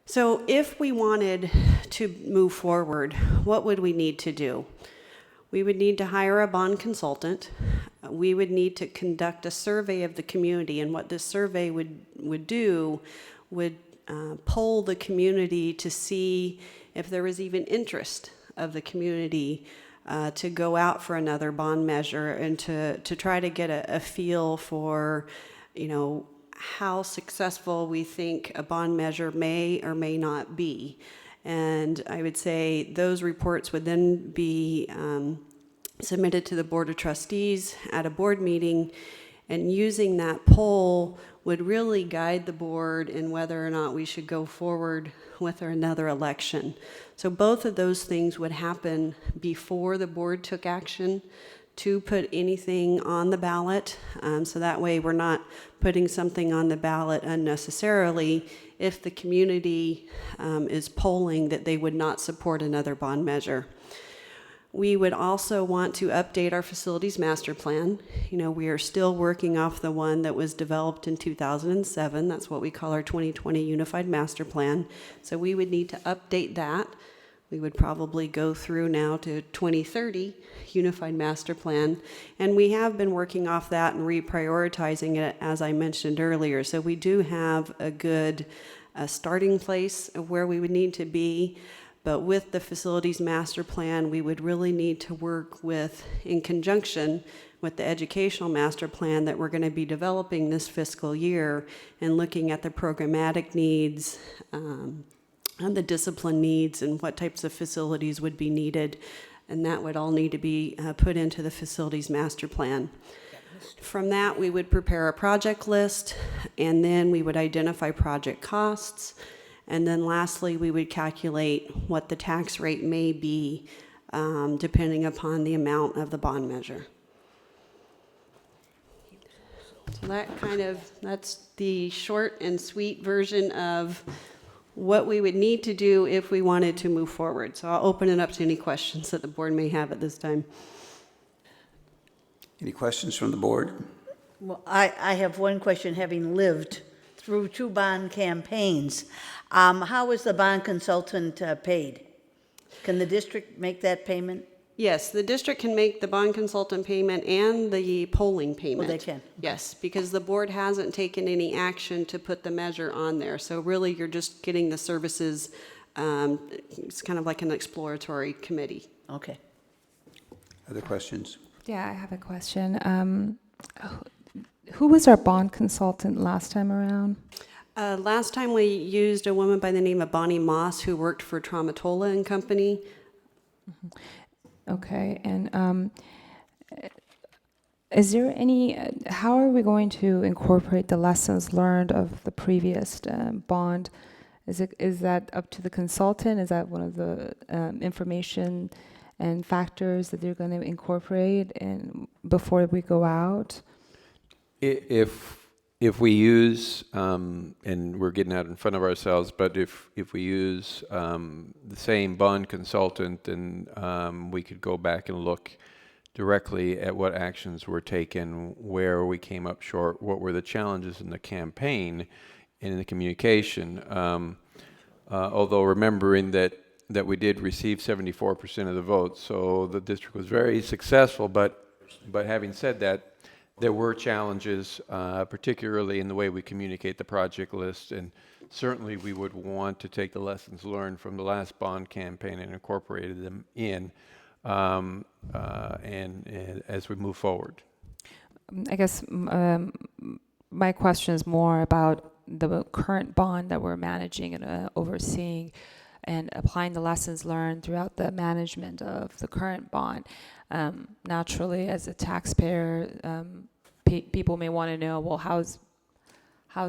So if we wanted to move forward, what would we need to do? We would need to hire a bond consultant. We would need to conduct a survey of the community, and what this survey would do would poll the community to see if there was even interest of the community to go out for another bond measure and to try to get a feel for, how successful we think a bond measure may or may not be. And I would say those reports would then be submitted to the Board of Trustees at a board meeting, and using that poll would really guide the board in whether or not we should go forward with another election. So both of those things would happen before the board took action to put anything on the ballot. So that way we're not putting something on the ballot unnecessarily if the community is polling that they would not support another bond measure. We would also want to update our facilities master plan. We are still working off the one that was developed in 2007. That's what we call our 2020 Unified Master Plan. So we would need to update that. We would probably go through now to 2030 Unified Master Plan. And we have been working off that and reprioritizing it, as I mentioned earlier. So we do have a good starting place of where we would need to be. But with the facilities master plan, we would really need to work in conjunction with the educational master plan that we're going to be developing this fiscal year, and looking at the programmatic needs and the discipline needs and what types of facilities would be needed. And that would all need to be put into the facilities master plan. From that, we would prepare a project list, and then we would identify project costs. And then lastly, we would calculate what the tax rate may be depending upon the amount of the bond measure. So that's the short and sweet version of what we would need to do if we wanted to move forward. So I'll open it up to any questions that the board may have at this time. Any questions from the board? Well, I have one question, having lived through 2 bond campaigns. How is the bond consultant paid? Can the district make that payment? Yes, the district can make the bond consultant payment and the polling payment. Oh, they can? Yes, because the board hasn't taken any action to put the measure on there. So really, you're just getting the services. It's kind of like an exploratory committee. Okay. Other questions? Yeah, I have a question. Who was our bond consultant last time around? Last time we used a woman by the name of Bonnie Moss, who worked for Traumatola and Company. Mm-hmm. Okay, and is there any, how are we going to incorporate the lessons learned of the previous bond? Is that up to the consultant? Is that one of the information and factors that they're going to incorporate before we go out? If we use, and we're getting out in front of ourselves, but if we use the same bond consultant, then we could go back and look directly at what actions were taken, where we came up short, what were the challenges in the campaign and in the communication. Although remembering that we did receive 74% of the votes, so the district was very successful, but having said that, there were challenges, particularly in the way we communicate the project list, and certainly we would want to take the lessons learned from the last bond campaign and incorporated them in, and as we move forward. I guess my question is more about the current bond that we're managing and overseeing, and applying the lessons learned throughout the management of the current bond. Naturally, as a taxpayer, people may want to know, well, how's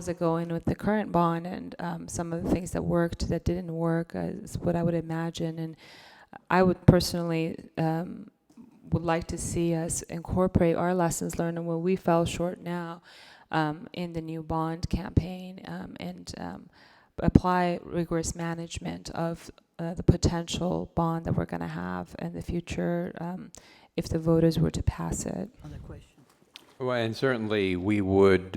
it going with the current bond, and some of the things that worked, that didn't work, is what I would imagine. And I would personally would like to see us incorporate our lessons learned and where we fell short now in the new bond campaign, and apply rigorous management of the potential bond that we're going to have in the future if the voters were to pass it. Other question. Well, and certainly we would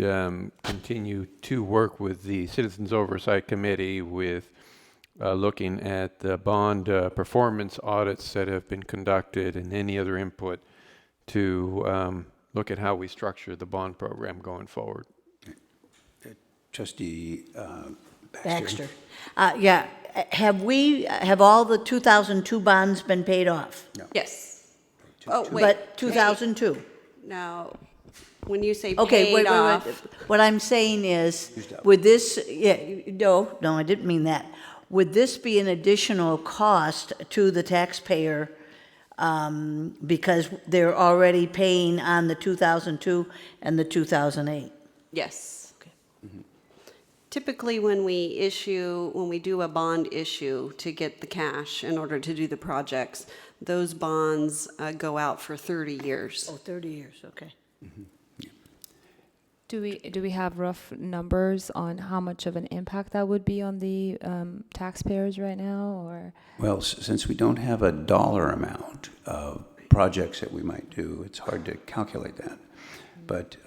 continue to work with the Citizens Oversight Committee with looking at the bond performance audits that have been conducted and any other input to look at how we structure the bond program going forward. Trustee Baxter. Yeah, have all the 2002 bonds been paid off? Yes. Oh, wait. But 2002? Now, when you say Okay, paid wait. off, What I'm saying is, Used up. would this, no, I didn't mean that. Would this be an additional cost to the taxpayer because they're already paying on the 2002 and the 2008? yes. Typically, when we do a bond issue to get the cash in order to do the projects, those bonds go out for 30 years. Oh, 30 years, okay. Do we have rough numbers on how much of an impact that would be on the taxpayers right now, or? Well, since we don't have a dollar amount of projects that we might do, it's hard to calculate that. But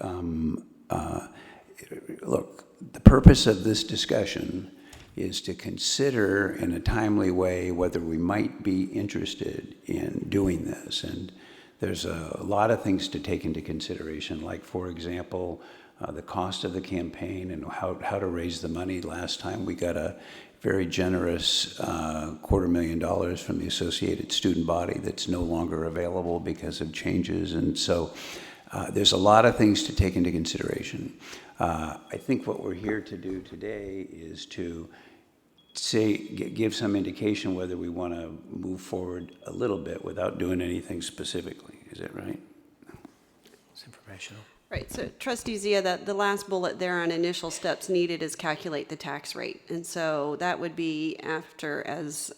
look, the purpose of this discussion is to consider in a timely way whether we might be interested in doing this. And there's a lot of things to take into consideration, like, for example, the cost of the campaign and how to raise the money. Last time we got a very generous $250,000 from the Associated Student Body that's no longer available because of changes. And so there's a lot of things to take into consideration. I think what we're here to do today is to give some indication whether we want to move forward a little bit without doing anything specifically. Is that right? It's informational. Right, so Trustee Zia, the last bullet there on initial steps needed is calculate the tax rate. And so that would be after, as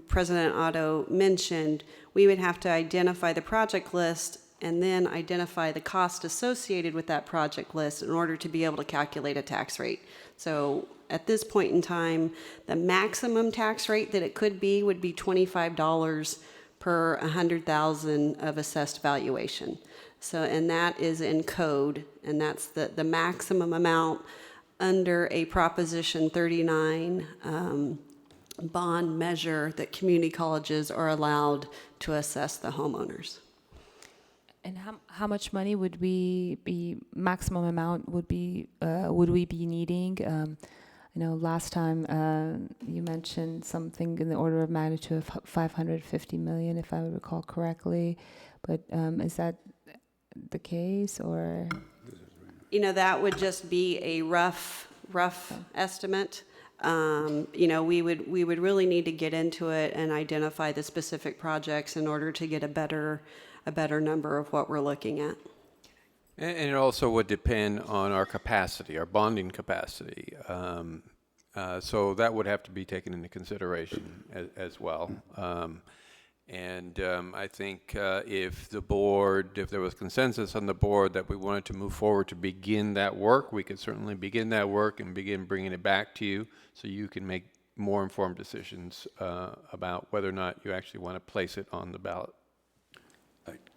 President Otto mentioned, we would have to identify the project list and then identify the cost associated with that project list in order to be able to calculate a tax rate. So at this point in time, the maximum tax rate that it could be would be $25 per 100,000 of assessed valuation. So, and that is in code, and that's the maximum amount under a Proposition 39 bond measure that community colleges are allowed to assess the homeowners. And how much money would maximum amount would we be needing? I know last time you mentioned something in the order of magnitude of 550 million, if I recall correctly. But is that the case, or? That would just be a rough estimate. We would really need to get into it and identify the specific projects in order to get a better number of what we're looking at. And it also would depend on our capacity, our bonding capacity. So that would have to be taken into consideration as well. I think if there was consensus on the board that we wanted to move forward to begin that work, we could certainly begin that work and begin bringing it back to you so you can make more informed decisions about whether or not you actually want to place it on the ballot.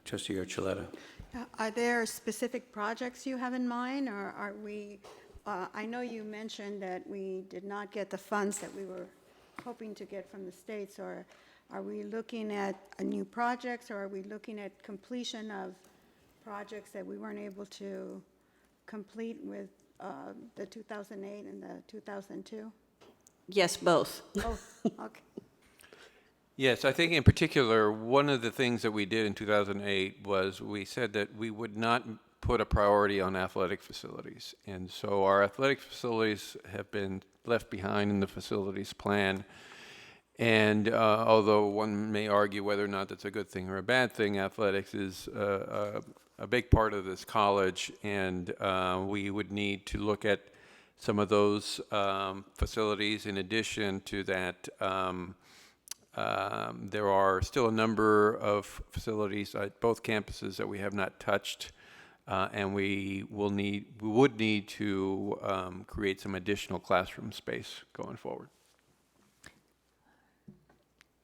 Trustee Archuleta. Are there specific projects you have in mind, or are we, I know you mentioned that we did not get the funds that we were hoping to get from the states, or are we looking at new projects, or are we looking at completion of projects that we weren't able to complete with the 2008 and the 2002? Yes, both. Oh, okay. Yes, I think in particular, one of the things that we did in 2008 was we said that we would not put a priority on athletic facilities. And so our athletic facilities have been left behind in the facilities plan. And although one may argue whether or not that's a good thing or a bad thing, athletics is a big part of this college, and we would need to look at some of those facilities. In addition to that, there are still a number of facilities at both campuses that we have not touched, and we would need to create some additional classroom space going forward.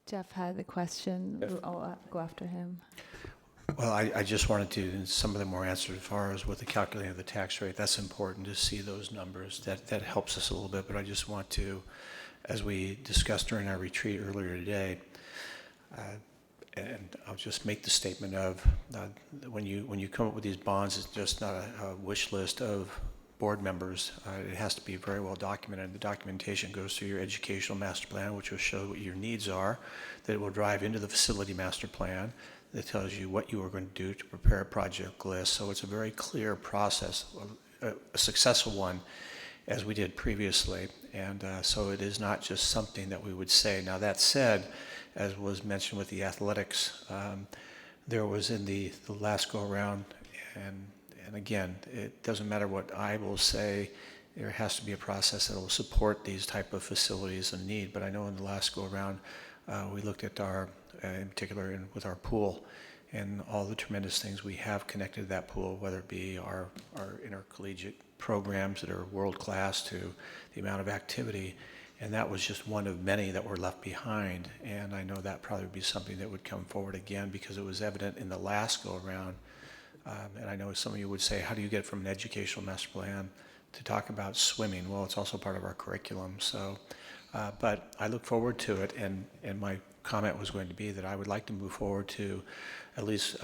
Jeff had the question. I'll go after him. Well, I just wanted to, and some of them were answered as far as with the calculating of the tax rate. That's important to see those numbers. That helps us a little bit, but I just want to, as we discussed during our retreat earlier today, and I'll just make the statement of when you come up with these bonds, it's just not a wish list of board members. It has to be very well documented. The documentation goes through your educational master plan, which will show what your needs are, that it will drive into the facility master plan, that tells you what you are going to do to prepare a project list. So it's a very clear process, a successful one, as we did previously. And so it is not just something that we would say. Now, that said, as was mentioned with the athletics, there was in the last go-around, and again, it doesn't matter what I will say, there has to be a process that will support these type of facilities in need. But I know in the last go-around, we looked at our, in particular with our pool, and all the tremendous things we have connected to that pool, whether it be our intercollegiate programs that are world-class to the amount of activity. And that was just one of many that were left behind. And I know that probably would be something that would come forward again because it was evident in the last go-around. And I know some of you would say, how do you get from an educational master plan to talk about swimming? Well, it's also part of our curriculum. So, but I look forward to it. And my comment was going to be that I would like to move forward to at least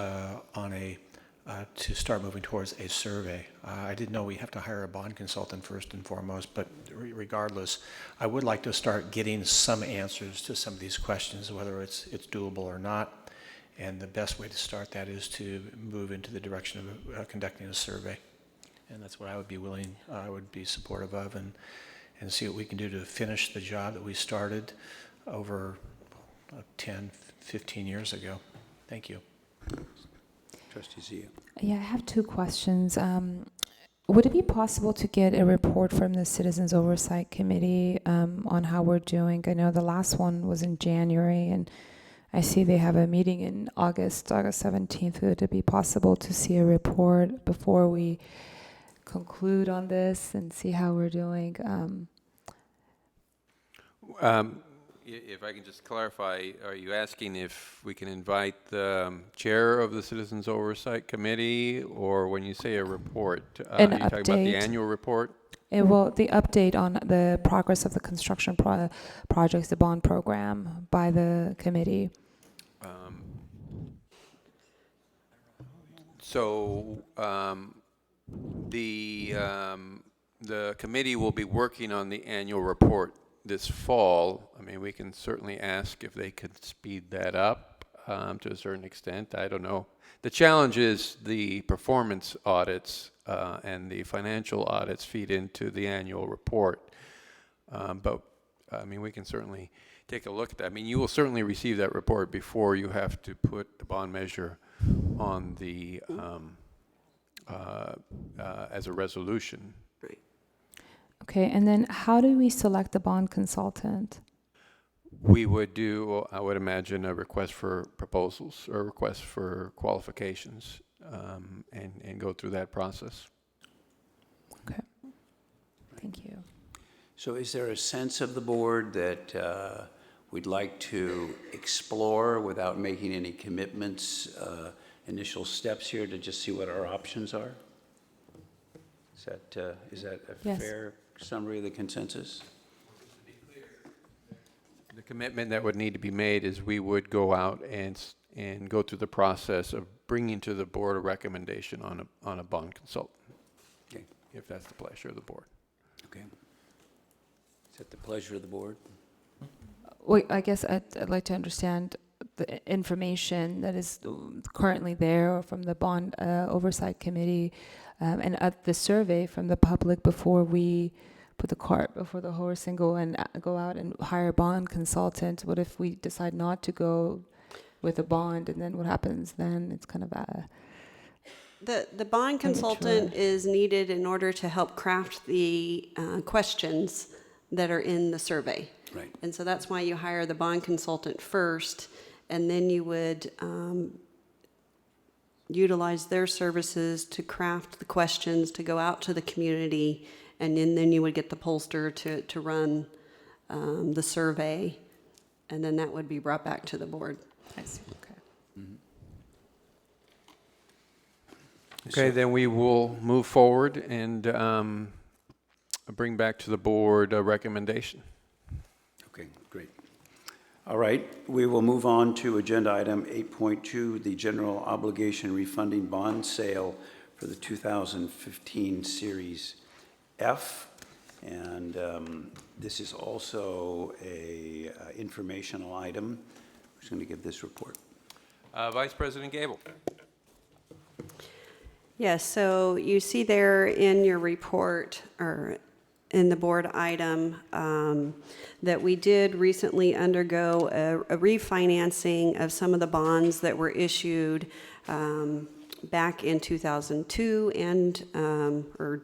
to start moving towards a survey. I didn't know we have to hire a bond consultant first and foremost, but regardless, I would like to start getting some answers to some of these questions, whether it's doable or not. And the best way to start that is to move into the direction of conducting a survey. And that's what I would be willing, I would be supportive of, and see what we can do to finish the job that we started over 10, 15 years ago. Thank you. Trustee Zia. Yeah, I have two questions. Would it be possible to get a report from the Citizens Oversight Committee on how we're doing? I know the last one was in January, and I see they have a meeting in August 17th. Would it be possible to see a report before we conclude on this and see how we're doing? If I can just clarify, are you asking if we can invite the chair of the Citizens Oversight Committee, or when you say a report, are you talking about the update. annual report? The update on the progress of the construction projects, the bond program by the committee. The committee will be working on the annual report this fall. I mean, we can certainly ask if they could speed that up to a certain extent. I don't know. The challenge is the performance audits and the financial audits feed into the annual report. But I mean, we can certainly take a look at that. I mean, you will certainly receive that report before you have to put the bond measure on the as a resolution. Right. Okay, and then how do we select the bond consultant? We would do, I would imagine, a request for proposals or request for qualifications and go through that process. Okay, thank you. So is there a sense of the board that we'd like to explore without making any commitments, initial steps here to just see what our options are? Is that a Yes. fair summary of the consensus? The commitment that would need to be made is we would go out and go through the process of bringing to the board a recommendation on a bond consultant, Okay. if that's the pleasure of the board. Okay. Is that the pleasure of the board? Well, I guess I'd like to understand the information that is currently there from the bond oversight committee and at the survey from the public before we put the cart before the horse and go out and hire a bond consultant. What if we decide not to go with a bond, and then what happens then? It's kind of a... The bond consultant is needed in order to help craft the questions that are in the survey. Right. And so that's why you hire the bond consultant first, and then you would utilize their services to craft the questions, to go out to the community, and then you would get the pollster to run the survey, and then that would be brought back to the board. I see, okay. Okay, then we will move forward and bring back to the board a recommendation. Okay, great. All right, we will move on to agenda item 8.2, the general obligation refunding bond sale for the 2015 Series F. And this is also a informational item. Who's going to give this report? Vice President Gable. Yes, so you see there in your report, or in the board item, that we did recently undergo a refinancing of some of the bonds that were issued back in 2002 and, or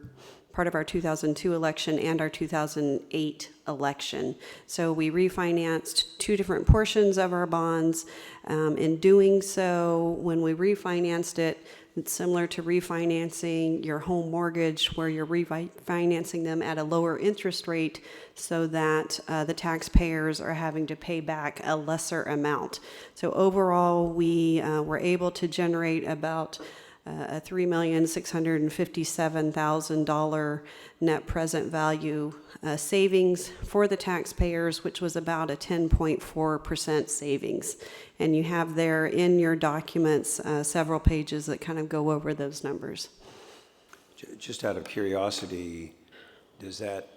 part of our 2002 election and our 2008 election. So we refinanced two different portions of our bonds. In doing so, when we refinanced it, it's similar to refinancing your home mortgage, where you're refinancing them at a lower interest rate so that the taxpayers are having to pay back a lesser amount. So overall, we were able to generate about a $3,657,000 net present value savings for the taxpayers, which was about a 10.4% savings. And you have there in your documents several pages that kind of go over those numbers. Just out of curiosity, does that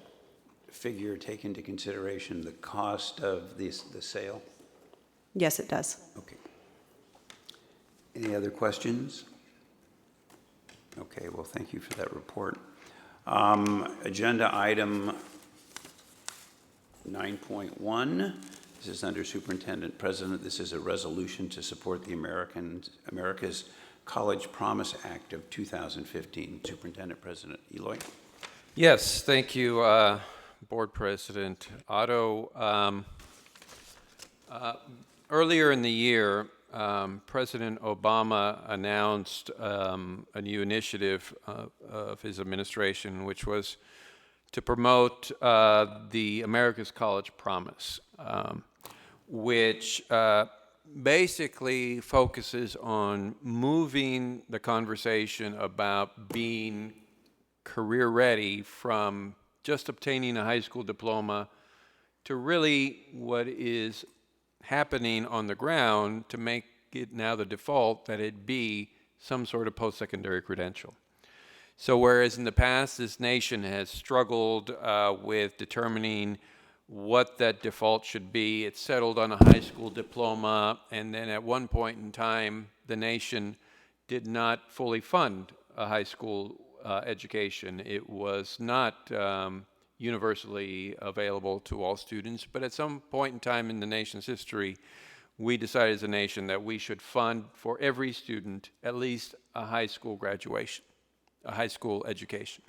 figure take into consideration the cost of the sale? Yes, it does. Okay. Any other questions? Okay, well, thank you for that report. Agenda item 9.1. This is under Superintendent President. This is a resolution to support the America's College Promise Act of 2015. Superintendent President Eloy. Yes, thank you, Board President Otto. Earlier in the year, President Obama announced a new initiative of his administration, which was to promote the America's College Promise, which basically focuses on moving the conversation about being career ready from just obtaining a high school diploma to really what is happening on the ground to make it now the default that it be some sort of post-secondary credential. So whereas in the past this nation has struggled with determining what that default should be, it settled on a high school diploma, and then at one point in time the nation did not fully fund a high school education. It was not universally available to all students, but at some point in time in the nation's history, we decided as a nation that we should fund for every student at least a high school graduation, a high school education.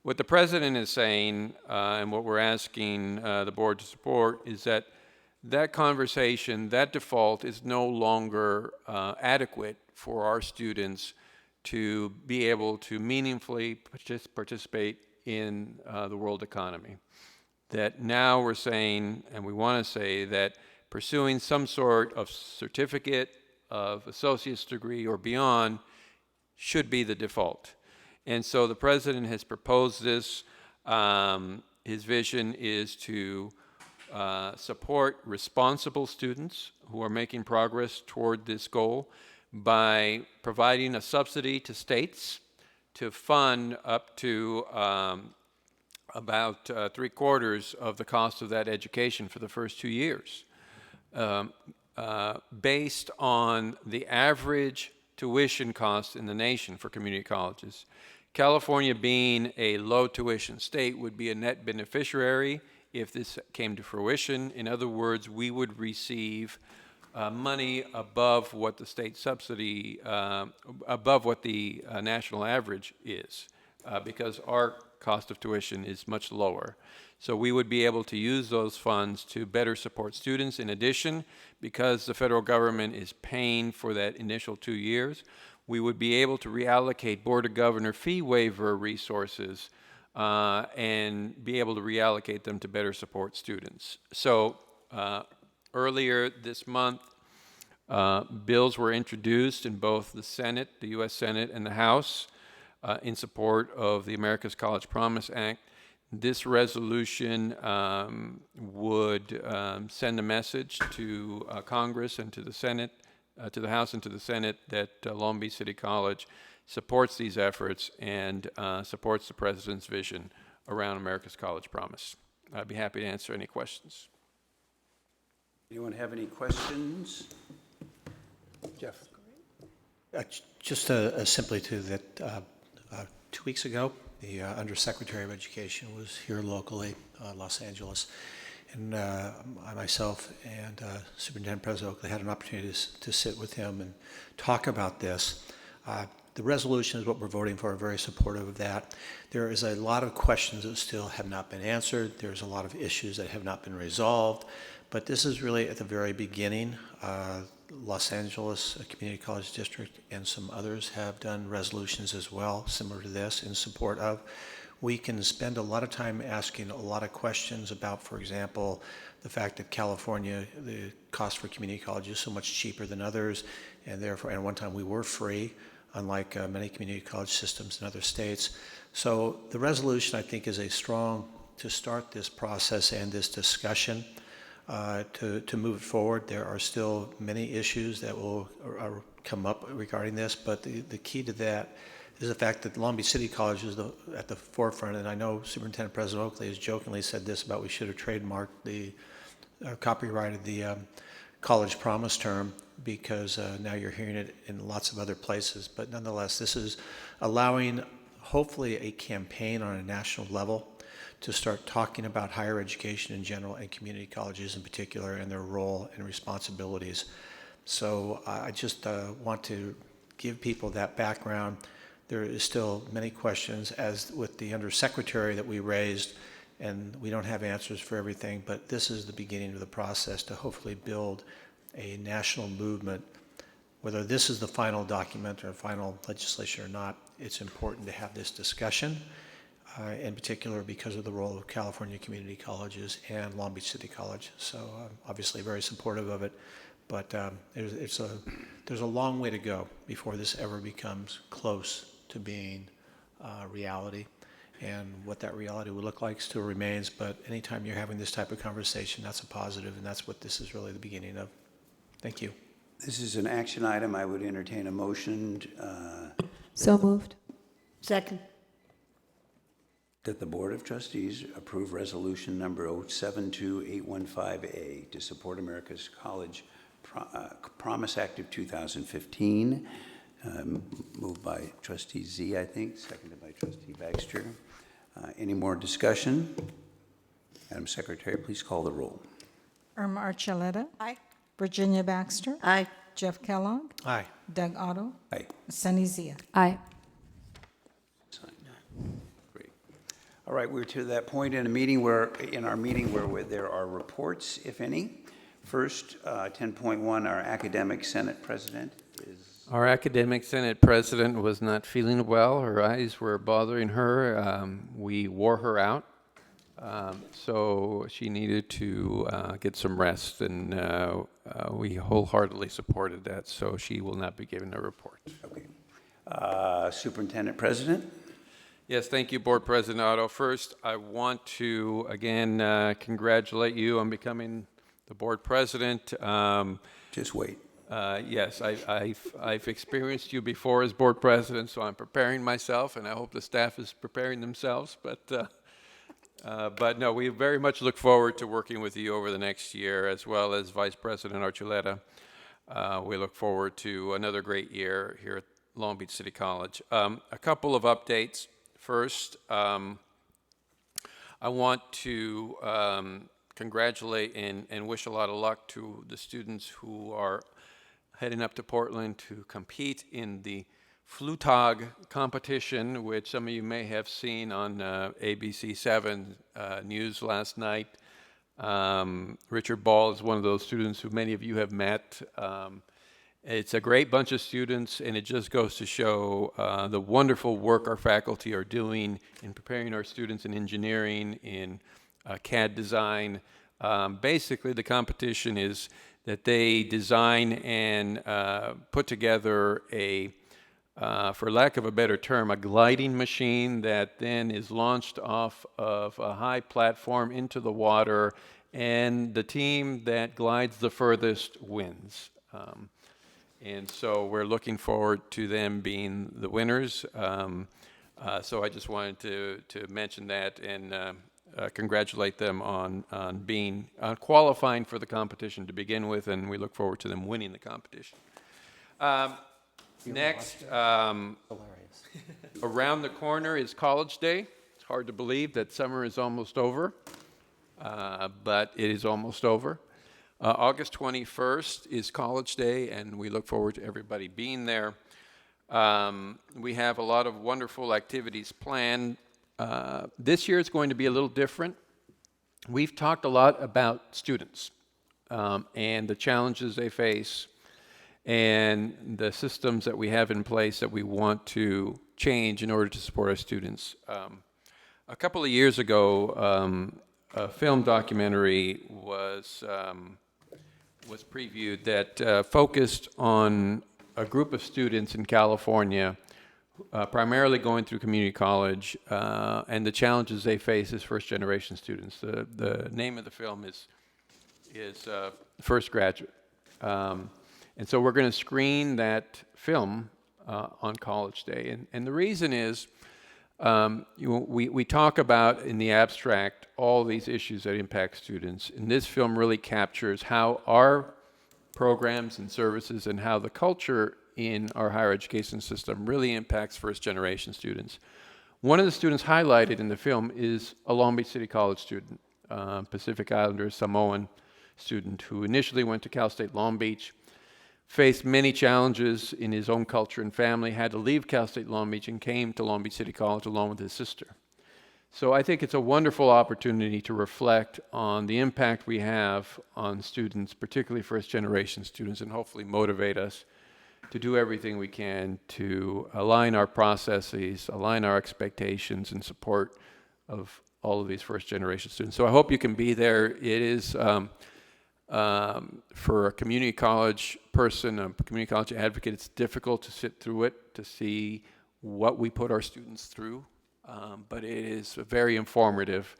What the President is saying, and what we're asking the board to support, is that that conversation, that default, is no longer adequate for our students to be able to meaningfully participate in the world economy. That now we're saying, and we want to say, that pursuing some sort of certificate, of associate's degree or beyond should be the default. And so the President has proposed this. His vision is to support responsible students who are making progress toward this goal by providing a subsidy to states to fund up to about 3/4 of the cost of that education for the first 2 years, based on the average tuition cost in the nation for community colleges. California, being a low tuition state, would be a net beneficiary if this came to fruition. In other words, we would receive money above what the state subsidy, above what the national average is, because our cost of tuition is much lower. So we would be able to use those funds to better support students. In addition, because the federal government is paying for that initial 2 years, we would be able to reallocate Board of Governor fee waiver resources and be able to reallocate them to better support students. So earlier this month, Bills were introduced in both the Senate, the U.S. Senate, and the House in support of the America's College Promise Act. This resolution would send a message to Congress and to the Senate, to the House and to the Senate, that Long Beach City College supports these efforts and supports the President's vision around America's College Promise. I'd be happy to answer any questions. Anyone have any questions? Jeff? Just simply to that, 2 weeks ago, the Undersecretary of Education was here locally, Los Angeles, and I myself and Superintendent President Oakley had an opportunity to sit with him and talk about this. The resolution is what we're voting for. Very supportive of that. There is a lot of questions that still have not been answered. There's a lot of issues that have not been resolved, but this is really at the very beginning. Los Angeles Community College District and some others have done resolutions as well, similar to this, in support of. We can spend a lot of time asking a lot of questions about, for example, the fact that California, the cost for community college is so much cheaper than others, and therefore, and one time we were free, unlike many community college systems in other states. So the resolution, I think, is a strong, to start this process and this discussion. To move it forward. There are still many issues that will come up regarding this, but the key to that is the fact that Long Beach City College is at the forefront, and I know Superintendent President Oakley has jokingly said this about we should have trademarked the, copyrighted the college promise term, because now you're hearing it in lots of other places, but nonetheless, this is allowing hopefully a campaign on a national level to start talking about higher education in general and community colleges in particular and their role and responsibilities. So I just want to give people that background. There is still many questions, as with the undersecretary that we raised, and we don't have answers for everything, but this is the beginning of the process to hopefully build a national movement. Whether this is the final document or final legislation or not, it's important to have this discussion. In particular because of the role of California community colleges and Long Beach City College. So obviously very supportive of it, but there's a long way to go before this ever becomes close to being reality. And what that reality will look like still remains, but anytime you're having this type of conversation, that's a positive, and that's what this is really the beginning of. Thank you. This is an action item. I would entertain a motion So moved. Second. that the Board of Trustees approve resolution number 072815A to support America's College Promise Act of 2015. Moved by Trustee Z, I think, seconded by Trustee Baxter. Any more discussion? Madam Secretary, please call the roll. Irma Archuleta. Aye. Virginia Baxter. Aye. Jeff Kellogg. Aye. Doug Otto. Aye. Sunny Zia. Aye. Great. All right, we're to that point in our meeting where there are reports, if any. First, 10.1, our academic senate president is. Our academic senate president was not feeling well. Her eyes were bothering her. We wore her out. So she needed to get some rest, and we wholeheartedly supported that. So she will not be giving a report. Okay. Superintendent President. Yes, thank you, Board President Otto. First, I want to, again, congratulate you on becoming the Board President. Just wait. Yes, I've experienced you before as Board President, so I'm preparing myself, and I hope the staff is preparing themselves. But no, we very much look forward to working with you over the next year, as well as Vice President Archuleta. We look forward to another great year here at Long Beach City College. A couple of updates. First, I want to congratulate and wish a lot of luck to the students who are heading up to Portland to compete in the Flutog competition, which some of you may have seen on ABC 7 News last night. Richard Ball is one of those students who many of you have met. It's a great bunch of students, and it just goes to show the wonderful work our faculty are doing in preparing our students in engineering, in CAD design. Basically, the competition is that they design and put together a, for lack of a better term, a gliding machine that then is launched off of a high platform into the water, and the team that glides the furthest wins. And so we're looking forward to them being the winners. So I just wanted to mention that and congratulate them on qualifying for the competition to begin with, and we look forward to them winning the competition. Next, around the corner is College Day. It's hard to believe that summer is almost over, but it is almost over. August 21st is College Day, and we look forward to everybody being there. We have a lot of wonderful activities planned. This year is going to be a little different. We've talked a lot about students and the challenges they face and the systems that we have in place that we want to change in order to support our students. A couple of years ago, a film documentary was previewed that focused on a group of students in California, primarily going through community college, and the challenges they face as first-generation students. The name of the film is First Graduate. And so we're going to screen that film on College Day. And the reason is, we talk about in the abstract all these issues that impact students, and this film really captures how our programs and services and how the culture in our higher education system really impacts first-generation students. One of the students highlighted in the film is a Long Beach City College student, Pacific Islander Samoan student who initially went to Cal State Long Beach, faced many challenges in his own culture and family, had to leave Cal State Long Beach and came to Long Beach City College along with his sister. So I think it's a wonderful opportunity to reflect on the impact we have on students, particularly first-generation students, and hopefully motivate us to do everything we can to align our processes, align our expectations in support of all of these first-generation students. So I hope you can be there. It is, for a community college person, a community college advocate, it's difficult to sit through it, to see what we put our students through. But it is very informative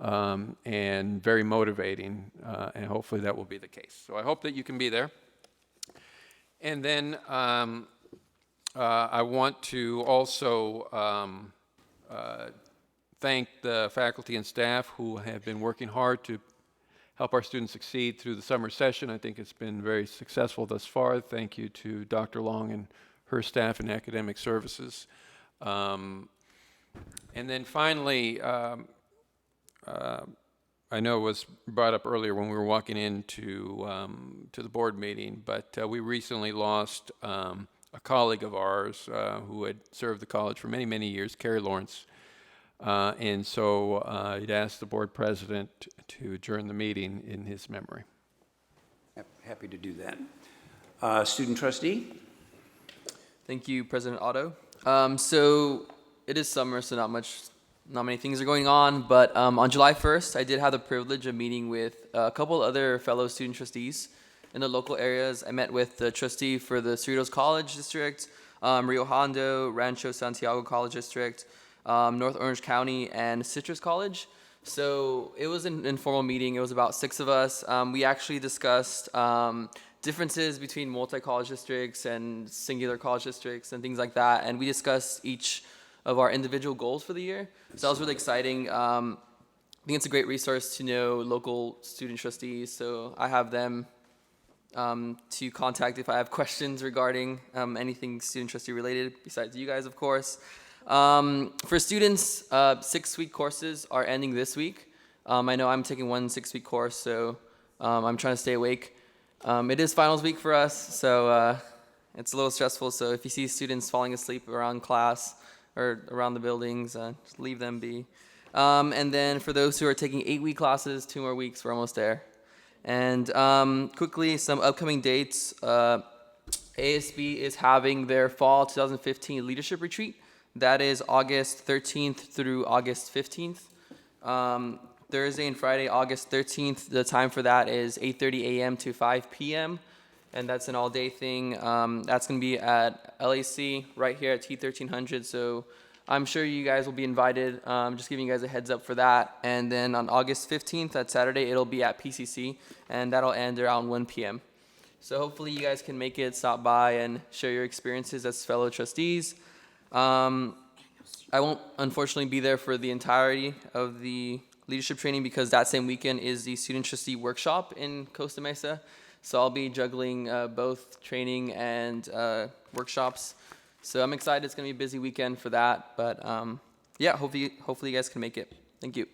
and very motivating, and hopefully that will be the case. So I hope that you can be there. And then I want to also thank the faculty and staff who have been working hard to help our students succeed through the summer session. I think it's been very successful thus far. Thank you to Dr. Long and her staff in academic services. And then finally, I know it was brought up earlier when we were walking into to the board meeting, but we recently lost a colleague of ours who had served the college for many, many years, Carrie Lawrence. And so I'd asked the board president to adjourn the meeting in his memory. Happy to do that. Student trustee? Thank you, President Otto. So it is summer, so not many things are going on, but on July 1st, I did have the privilege of meeting with a couple other fellow student trustees in the local areas. I met with the trustee for the Cerritos College District, Rio Hondo, Rancho Santiago College District, North Orange County, and Citrus College. So it was an informal meeting. It was about 6 of us. We actually discussed differences between multi-college districts and singular college districts and things like that, and we discussed each of our individual goals for the year. So that was really exciting. I think it's a great resource to know local student trustees, so I have them to contact if I have questions regarding anything student trustee related, besides you guys, of course. For students, 6-week courses are ending this week. I know I'm taking one 6-week course, so I'm trying to stay awake. It is finals week for us, so it's a little stressful, so if you see students falling asleep around class, or around the buildings, just leave them be. And then for those who are taking 8-week classes, 2 more weeks, we're almost there. And quickly, some upcoming dates. ASB is having their fall 2015 leadership retreat. That is August 13th through August 15th. Thursday and Friday, August 13th. The time for that is 8:30 a.m. to 5 p.m. And that's an all-day thing. That's going to be at LAC right here at T1300. So I'm sure you guys will be invited. Just giving you guys a heads up for that. And then on August 15th, that Saturday, it'll be at PCC, and that'll end around 1 p.m. So hopefully you guys can make it, stop by, and share your experiences as fellow trustees. I won't unfortunately be there for the entirety of the leadership training because that same weekend is the student trustee workshop in Costa Mesa. So I'll be juggling both training and workshops. So I'm excited. It's going to be a busy weekend for that. But yeah, hopefully you guys can make it. Thank you.